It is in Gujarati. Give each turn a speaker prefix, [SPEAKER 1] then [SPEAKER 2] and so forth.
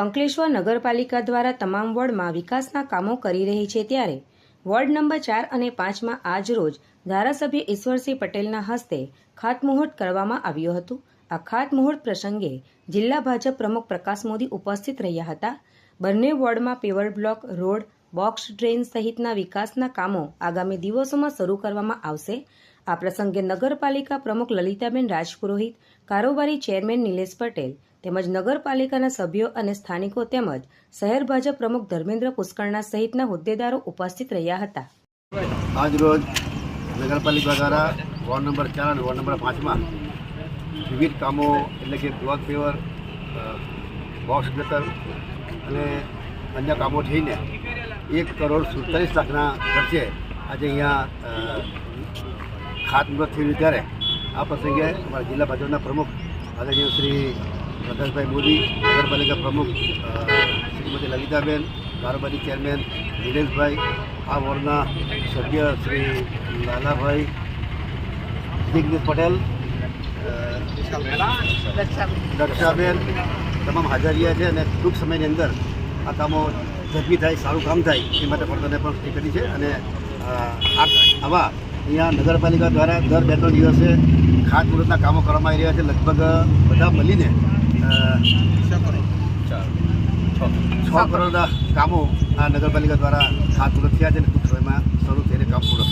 [SPEAKER 1] અંકલેશ્વર નગરપાલિકા દ્વારા તમામ વોર્ડમાં વિકાસના કામો કરી રહી છે ત્યારે વોર્ડ નંબર 4 અને 5માં આજરોજ ધારાસભ્ય ઈશ્વરસિંહ પટેલના હસ્તે ખાતમુહૂર્ત કરવામાં આવ્યું હતું। આ ખાતમુહૂર્ત પ્રસંગે જિલ્લા ભાજપ પ્રમુખ પ્રકાશ મોદી ઉપસ્થિત રહ્યા હતા। બંને વોર્ડમાં paver block, road, box drain સહિતના વિકાસના કામો આગામી દિવસોમાં શરૂ કરવામાં આવશે। આ પ્રસંગે નગરપાલિકા પ્રમુખ લલિતાબેન રાજપુરોહિત, કારોબારી ચેરમેન નિલેશ પટેલ તેમજ નગરપાલિકાના સભ્યો અને સ્થાનિકો તેમજ શહેર ભાજપ પ્રમુખ ધર્મેન્દ્ર પુષ્કરણા સહિતના હોદ્દેદારો ઉપસ્થિત રહ્યા હતા।
[SPEAKER 2] આજ રોજ નગરપાલિકા દ્વારા વોર્ડ નંબર 4 અને વોર્ડ નંબર 5માં વિવિધ કામો એટલે કે બ્લોક પેવર, બોક્સ ગટર અને અન્ય કામો થઈને 1,47,00,000ના ખર્ચે આજે અહીંયા ખાતમુહૂર્ત થયું। ત્યારે આ પ્રસંગે અમારા જિલ્લા ભાજપના પ્રમુખ આદરણીય શ્રી પ્રકાશભાઈ મોદી, નગરપાલિકા પ્રમુખ શ્રીમતી લલિતાબેન, કારોબારી ચેરમેન નિલેશભાઈ, આ વોર્ડના સભ્ય શ્રી લાલાભાઈ, દિગ્નેશ પટેલ, દક્ષાબેન તમામ હાજર રહ્યા છે અને ટૂંક સમયની અંદર આ કામો ઝડપી થાય, સારું કામ થાય એ માટે પણ કરી છે। અને આવા અહીંયા નગરપાલિકા દ્વારા દર 2-3 દિવસે ખાતમુહૂર્તના કામો કરવામાં આવી રહ્યા છે। લગભગ બધા મળીને 6 કરોડના કામો આ નગરપાલિકા દ્વારા ખાતમુહૂર્ત થયા છે અને ટૂંક સમયમાં શરૂ થઈને કામ પૂર્ણ